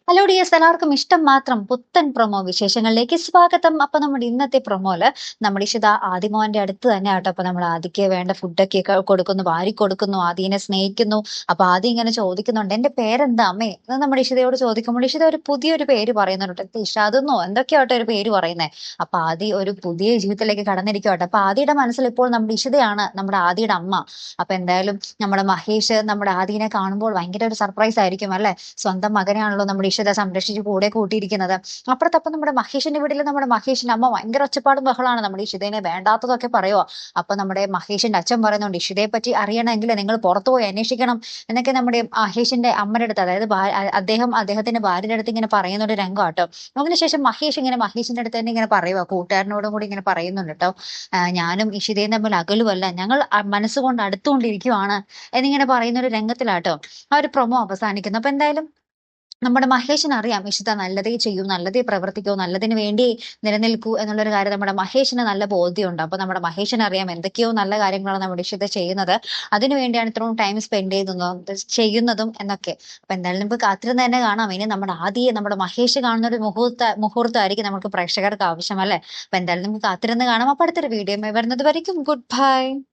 Hello dears, എല്ലാവർക്കും ഇഷ്ടം മാത്രം പുത്തൻ പ്രൊമോ വിശേഷങ്ങളിലേക്ക് സ്വാഗതം. അപ്പൊ നമ്മുടെ ഇന്നത്തെ പ്രൊമോയില് നമ്മുടെ ഇഷിത ആദിമോന്റെ അടുത്ത് തന്നെ ആട്ടോ. അപ്പൊ നമ്മൾ ആദിക്ക് വേണ്ട ഫുഡൊക്കെ കൊടുക്കുന്നു, വാരി കൊടുക്കുന്നു, ആദിനെ സ്നേഹിക്കുന്നു. അപ്പൊ ആദി ഇങ്ങനെ ചോദിക്കുന്നുണ്ട്, എന്റെ പേരെന്താ അമ്മേ എന്ന് നമ്മുടെ ഇഷിതയോട് ചോദിക്കുമ്പോൾ ഇഷിത ഒരു പുതിയൊരു പേര് പറയുന്നുണ്ട്, ഇഷാദെന്നോ എന്തൊക്കെയാട്ടോ ഒരു പേര് പറയുന്നത്. അപ്പൊ ആദി ഒരു പുതിയ ജീവിതത്തിലേക്ക് കടന്നിരിക്കുവാട്ടോ. അപ്പൊ ആദിയുടെ മനസ്സിൽ ഇപ്പോൾ നമ്മുടെ ഇഷിതയാണ് നമ്മുടെ ആദിയുടെ അമ്മ. അപ്പൊ എന്തായാലും നമ്മുടെ മഹേഷ് നമ്മുടെ ആദിനെ കാണുമ്പോൾ ഭയങ്കര ഒരു സർപ്രൈസ് ആയിരിക്കും അല്ലെ. സ്വന്തം മകനെയാണല്ലോ നമ്മുടെ ഇഷിത സംരക്ഷിച്ച് കൂടെ കൂട്ടിയിരിക്കുന്നത്. അപ്പുറത്തപ്പം നമ്മുടെ മഹേഷിന്റെ വീട്ടിൽ നമ്മുടെ മഹേഷിന്റെ അമ്മ ഭയങ്കര ഒച്ചപ്പാടും ബഹളാണ്, നമ്മുടെ ഇഷിതേനെ വേണ്ടാത്തതൊക്കെ പറയുക. അപ്പൊ നമ്മുടെ മഹേഷിന്റെ അച്ഛൻ പറയുന്നുണ്ട്, ഇഷിതയെ പറ്റി അറിയണമെങ്കിൽ നിങ്ങൾ പുറത്തു പോയി അന്വേഷിക്കണം എന്നൊക്കെ നമ്മുടെ മഹേഷിന്റെ അമ്മയുടെ അടുത്ത്, അതായത് അദ്ദേഹത്തിന്റെ ഭാര്യയുടെ അടുത്ത് ഇങ്ങനെ പറയുന്ന ഒരു രംഗം കേട്ടോ. അതിനുശേഷം മഹേഷ് ഇങ്ങനെ മഹേഷിന്റെ അടുത്ത് തന്നെ ഇങ്ങനെ പറയുക, കൂട്ടുകാരനോടും കൂടി ഇങ്ങനെ പറയുന്നുണ്ട് കേട്ടോ, ഞാനും ഇഷിതയും തമ്മിൽ അകലുമല്ല, ഞങ്ങൾ മനസ്സുകൊണ്ട് അടുത്തുകൊണ്ടിരിക്കുവാണ് എന്നിങ്ങനെ പറയുന്ന ഒരു രംഗത്തിലാട്ടോ ആ ഒരു പ്രൊമോ അവസാനിക്കുന്നു. അപ്പൊ എന്തായാലും നമ്മുടെ മഹേഷിന് അറിയാം ഇഷിത നല്ലതേ ചെയ്യൂ, നല്ലതേ പ്രവർത്തിക്കൂ, നല്ലതിന് വേണ്ടി നിലനിൽക്കൂ എന്നുള്ളൊരു കാര്യം നമ്മുടെ മഹേഷിന് നല്ല ബോധ്യമുണ്ട്. അപ്പൊ നമ്മുടെ മഹേഷിന് അറിയാം എന്തൊക്കെയോ നല്ല കാര്യങ്ങളാണ് നമ്മുടെ ഇഷിത ചെയ്യുന്നത്, അതിനു വേണ്ടിയാണ് ഇത്രയും ടൈം സ്പെൻഡ് ചെയ്യുന്നതും എന്നൊക്കെ. അപ്പൊ എന്തായാലും നമുക്ക് കാത്തിരുന്ന് തന്നെ കാണാം. ഇനി നമ്മുടെ ആദ്യം നമ്മുടെ മഹേഷ് കാണുന്ന ഒരു മുഹൂർത്തമായിരിക്കും നമുക്ക് പ്രേക്ഷകർക്ക് ആവശ്യം അല്ലെ. അപ്പൊ എന്തായാലും നമുക്ക് കാത്തിരുന്ന് കാണാം. അപ്പൊ അടുത്തൊരു വീഡിയോ വരുന്നത് വരയ്ക്കും ഗുഡ് ബൈ.